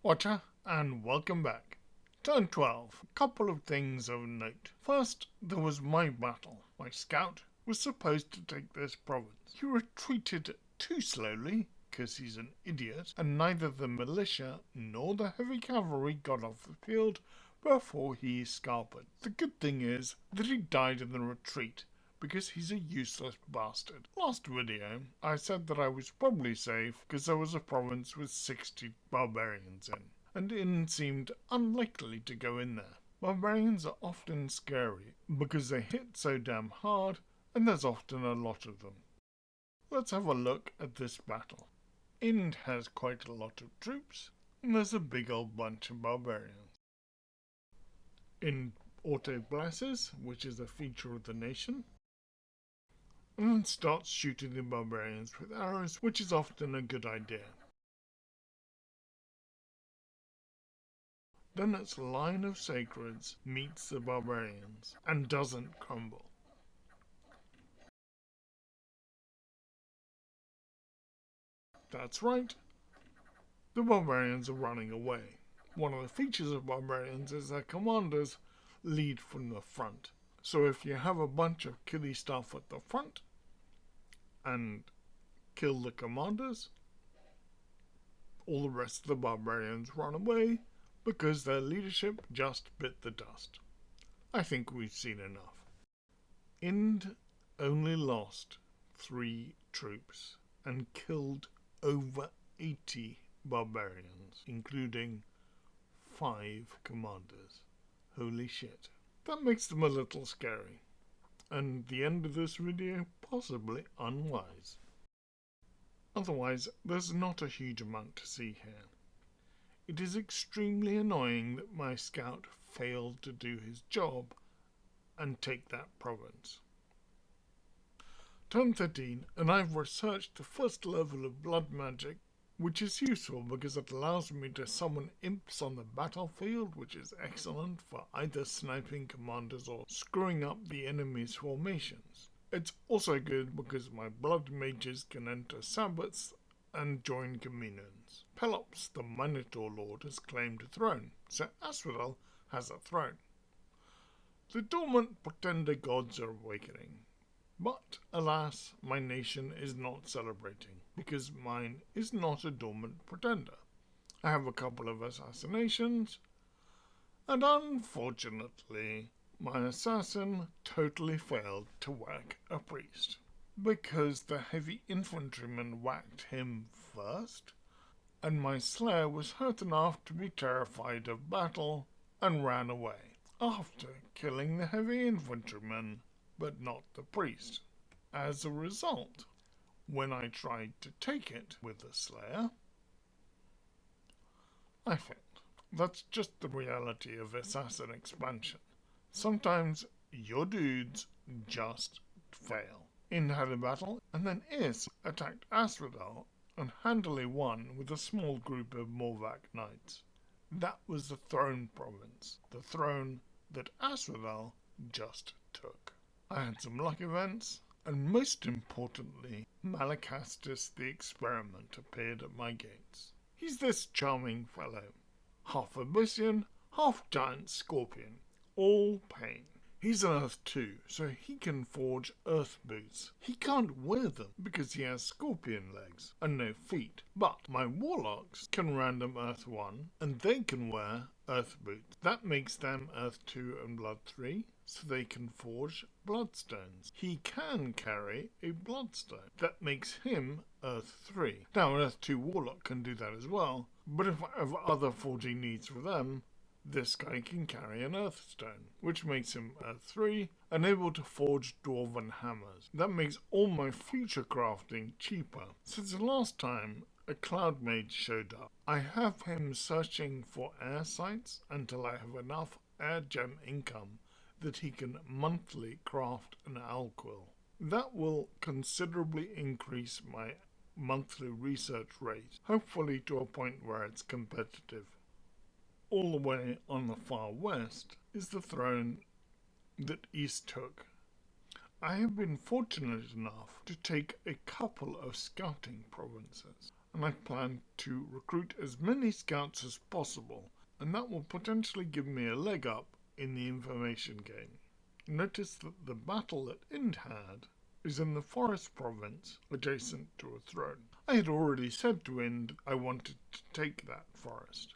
Watcher, and welcome back. Turn 12. A couple of things of note. First, there was my battle. My scout was supposed to take this province. He retreated too slowly, because he's an idiot, and neither the militia nor the heavy cavalry got off the field before he scalped. The good thing is that he died in the retreat, because he's a useless bastard. Last video, I said that I was probably safe because there was a province with 60 barbarians in, and Inn seemed unlikely to go in there. Barbarians are often scary because they hit so damn hard and there's often a lot of them. Let's have a look at this battle. Ind has quite a lot of troops and there's a big old bunch of barbarians. Ind auto-blesses, which is a feature of the nation, and then starts shooting the barbarians with arrows, which is often a good idea. Then its line of sacreds meets the barbarians and doesn't crumble. That's right, the barbarians are running away. One of the features of barbarians is their commanders lead from the front. So if you have a bunch of killy stuff at the front and kill the commanders, all the rest of the barbarians run away because their leadership just bit the dust. I think we've seen enough. Ind only lost 3 troops and killed over 80 barbarians, including 5 commanders. Holy shit. That makes them a little scary, and the end of this video possibly unwise. Otherwise, there's not a huge amount to see here. It is extremely annoying that my scout failed to do his job and take that province. Turn 13, and I've researched the first level of blood magic, which is useful because it allows me to summon imps on the battlefield, which is excellent for either sniping commanders or screwing up the enemy's formations. It's also good because my blood mages can enter Sabbaths and join communions. Pelops, the Minotaur Lord, has claimed a throne, so Asphodel has a throne. The dormant pretender gods are awakening. But, alas, my nation is not celebrating, because mine is not a dormant pretender. I have a couple of assassinations, and unfortunately, my assassin totally failed to whack a priest. Because the heavy infantryman whacked him first, and my slayer was hurt enough to be terrified of battle and ran away, after killing the heavy infantryman but not the priest. As a result, when I tried to take it with the slayer, I failed. That's just the reality of assassin expansion. Sometimes your dudes just fail. Ind had a battle, and then Is attacked Asphodel and handily won with a small group of Morvac knights. That was the throne province, the throne that Asphodel just took. I had some luck events, and most importantly, Malacastus the Experiment appeared at my gates. He's this charming fellow, half Abyssian, half giant scorpion, all pain. He's an Earth 2, so he can forge Earth boots. He can't wear them because he has scorpion legs and no feet. But my warlocks can random Earth 1 and they can wear Earth boots. That makes them Earth 2 and Blood 3, so they can forge bloodstones. He can carry a bloodstone. That makes him Earth 3. Now an Earth 2 warlock can do that as well, but if I have other forging needs for them, this guy can carry an Earthstone, which makes him Earth 3 and able to forge dwarven hammers. That makes all my future crafting cheaper. Since the last time a cloud mage showed up, I have him searching for air sites until I have enough air gem income that he can monthly craft an alquill. That will considerably increase my monthly research rate, hopefully to a point where it's competitive. All the way on the far west is the throne that East took. I have been fortunate enough to take a couple of scouting provinces. and I plan to recruit as many scouts as possible, and that will potentially give me a leg up in the information game. Notice that the battle that Ind had is in the Forest province adjacent to a throne. I had already said to Ind I wanted to take that forest.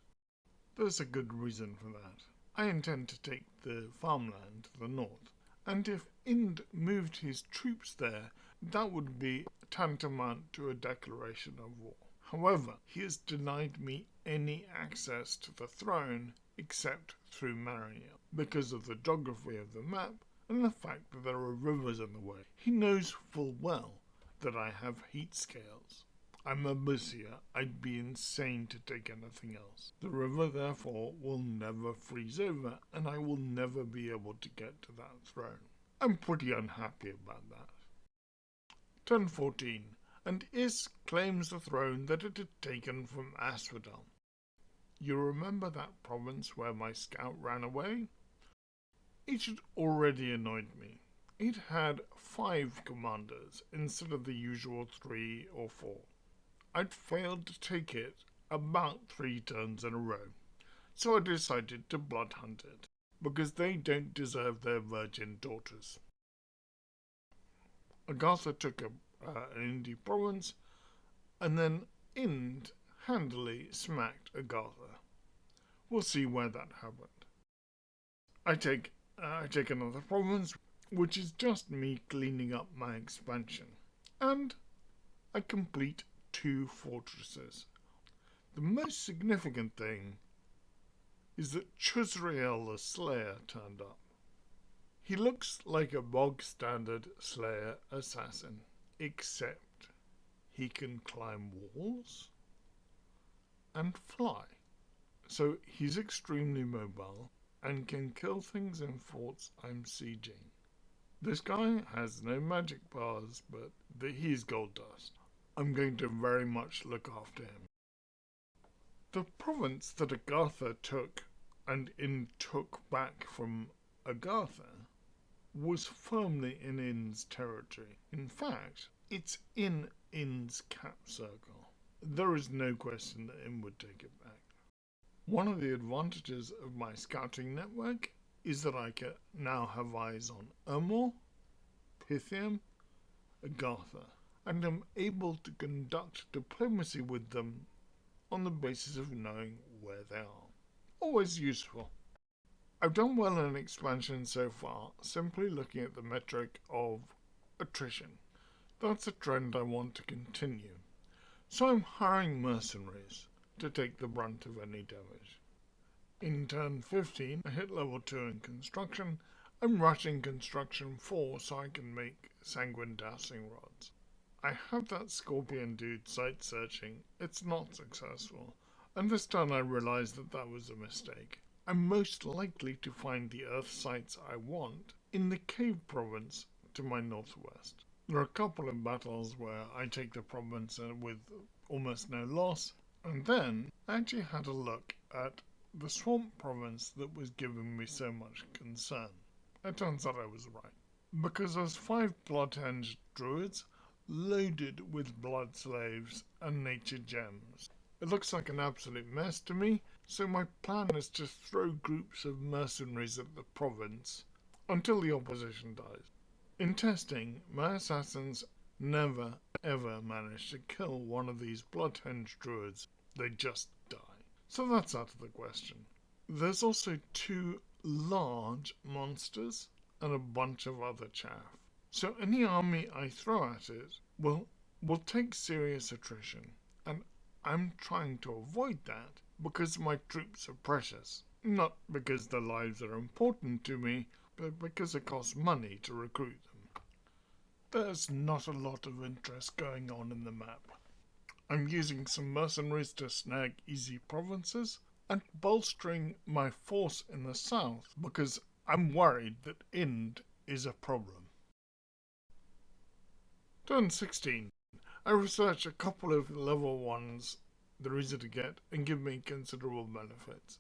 There's a good reason for that. I intend to take the farmland to the north, and if Ind moved his troops there, that would be tantamount to a declaration of war. However, he has denied me any access to the throne except through Mariel, because of the geography of the map and the fact that there are rivers in the way. He knows full well that I have heat scales. I'm Abysia. I'd be insane to take anything else. The river, therefore, will never freeze over, and I will never be able to get to that throne. I'm pretty unhappy about that. Turn 14, and Is claims the throne that it had taken from Asphodel. You remember that province where my scout ran away? It had already annoyed me. It had 5 commanders instead of the usual 3 or 4. I'd failed to take it about 3 turns in a row, so I decided to blood hunt it, because they don't deserve their virgin daughters. Agatha took an Indi province, and then Ind handily smacked Agatha. We'll see where that happened. I take another province, which is just me cleaning up my expansion, and I complete 2 fortresses. The most significant thing is that Chuzriel the Slayer turned up. He looks like a bog-standard Slayer assassin, except he can climb walls and fly. So he's extremely mobile and can kill things in forts I'm sieging. This guy has no magic powers, but he's gold dust. I'm going to very much look after him. The province that Agatha took and Ind took back from Agatha was firmly in Ind's territory. In fact, it's in Ind's cap circle. There is no question that Ind would take it back. One of the advantages of my scouting network is that I can now have eyes on Ermor, Pythium, Agatha, and am able to conduct diplomacy with them on the basis of knowing where they are. Always useful. I've done well in expansion so far, simply looking at the metric of attrition. That's a trend I want to continue. So I'm hiring mercenaries to take the brunt of any damage. In turn 15, I hit level 2 in construction. I'm rushing construction 4 so I can make sanguine dowsing rods. I have that scorpion dude site searching. It's not successful, and this time I realized that that was a mistake. I'm most likely to find the earth sites I want in the cave province to my northwest. There are a couple of battles where I take the province with almost no loss, and then I actually had a look at the swamp province that was giving me so much concern. It turns out I was right, because there's 5 blood-hinged druids loaded with blood slaves and nature gems. It looks like an absolute mess to me, so my plan is to throw groups of mercenaries at the province until the opposition dies. In testing, my assassins never ever manage to kill one of these blood-hinged druids. They just die. So that's out of the question. There's also 2 large monsters and a bunch of other chaff. So any army I throw at it will take serious attrition, and I'm trying to avoid that because my troops are precious. Not because their lives are important to me, but because it costs money to recruit them. There's not a lot of interest going on in the map. I'm using some mercenaries to snag easy provinces and bolstering my force in the south because I'm worried that Ind is a problem. Turn 16. I research a couple of level 1s that are easy to get and give me considerable benefits.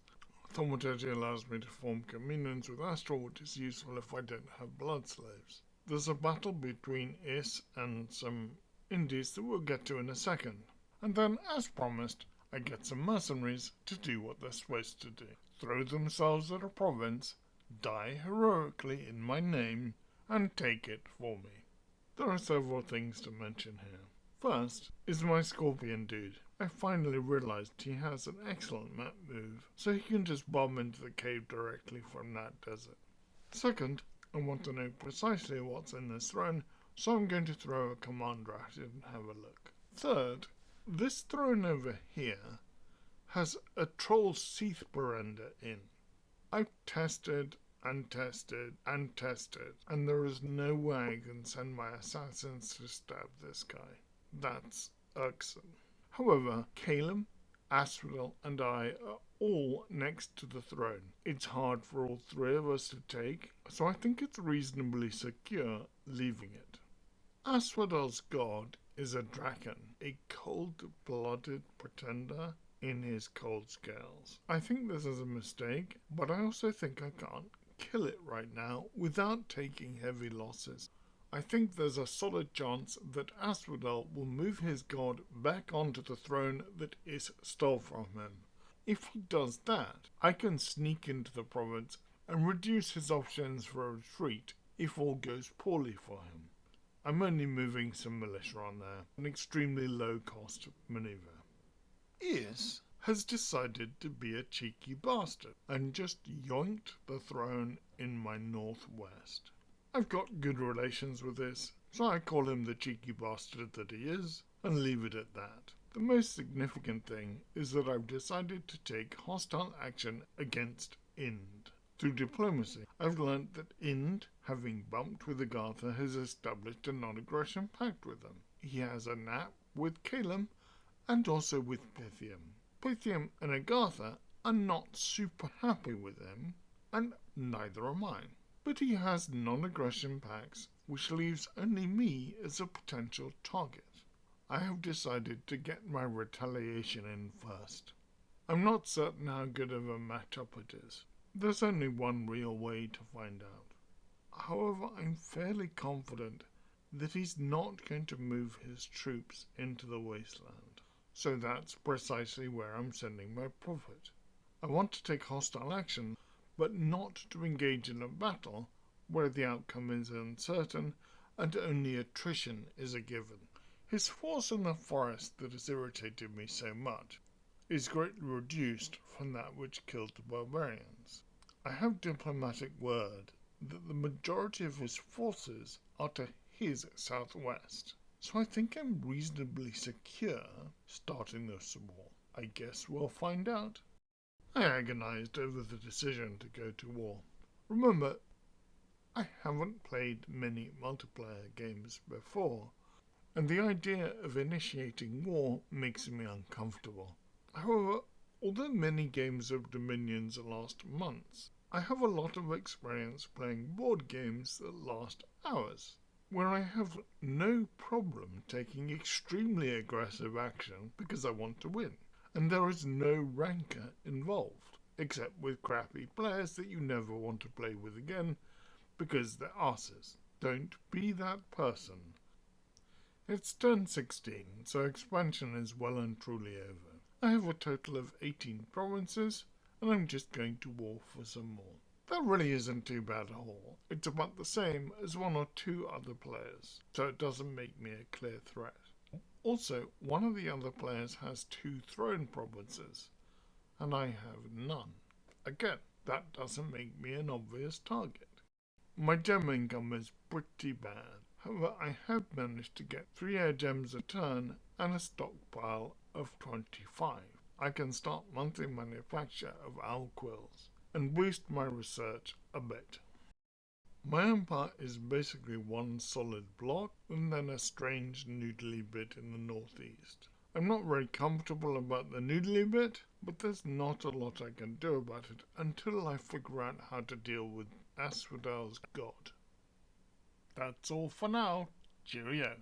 Thaumaturgy allows me to form communions with Astral, which is useful if I don't have blood slaves. There's a battle between Is and some Indies that we'll get to in a second. and then, as promised, I get some mercenaries to do what they're supposed to do. Throw themselves at a province, die heroically in my name, and take it for me. There are several things to mention here. First is my scorpion dude. I finally realized he has an excellent map move, so he can just bomb into the cave directly from that desert. Second, I want to know precisely what's in this throne, so I'm going to throw a commander at it and have a look. Third, this throne over here has a troll seath berender in. I've tested and tested and tested, and there is no way I can send my assassins to stab this guy. That's irksome. However, Caleb, Asphodel, and I are all next to the throne. It's hard for all three of us to take, so I think it's reasonably secure leaving it. Asphodel's god is a Draken, a cold-blooded pretender in his cold scales. I think this is a mistake, but I also think I can't kill it right now without taking heavy losses. I think there's a solid chance that Asphodel will move his god back onto the throne that Is stole from him. If he does that, I can sneak into the province and reduce his options for a retreat if all goes poorly for him. I'm only moving some militia on there, an extremely low-cost maneuver. Is has decided to be a cheeky bastard and just yoinked the throne in my northwest. I've got good relations with this, so I call him the cheeky bastard that he is, and leave it at that. The most significant thing is that I've decided to take hostile action against Ind. Through diplomacy, I've learnt that Ind, having bumped with Agatha, has established a non-aggression pact with them. He has a nap with Caleb and also with Pythium. Pythium and Agatha are not super happy with him, and neither am I. But he has non-aggression pacts, which leaves only me as a potential target. I have decided to get my retaliation in first. I'm not certain how good of a matchup it is. There's only one real way to find out. However, I'm fairly confident that he's not going to move his troops into the wasteland. So that's precisely where I'm sending my prophet. I want to take hostile action, but not to engage in a battle where the outcome is uncertain and only attrition is a given. His force in the forest that has irritated me so much is greatly reduced from that which killed the barbarians. I have diplomatic word that the majority of his forces are to his southwest, so I think I'm reasonably secure starting this war. I guess we'll find out. I agonized over the decision to go to war. Remember, I haven't played many multiplayer games before, and the idea of initiating war makes me uncomfortable. However, although many games of Dominions last months, I have a lot of experience playing board games that last hours, where I have no problem taking extremely aggressive action because I want to win, and there is no rancor involved, except with crappy players that you never want to play with again because they're asses. Don't be that person. It's turn 16, so expansion is well and truly over. I have a total of 18 provinces, and I'm just going to war for some more. That really isn't too bad a haul. It's about the same as one or two other players, so it doesn't make me a clear threat. Also, one of the other players has 2 throne provinces, and I have none. Again, that doesn't make me an obvious target. My gem income is pretty bad. However, I have managed to get 3 air gems a turn and a stockpile of 25. I can start monthly manufacture of owl quills and boost my research a bit. My empire is basically one solid block and then a strange noodly bit in the northeast. I'm not very comfortable about the noodly bit, but there's not a lot I can do about it until I figure out how to deal with Asphodel's god. That's all for now. Cheerio.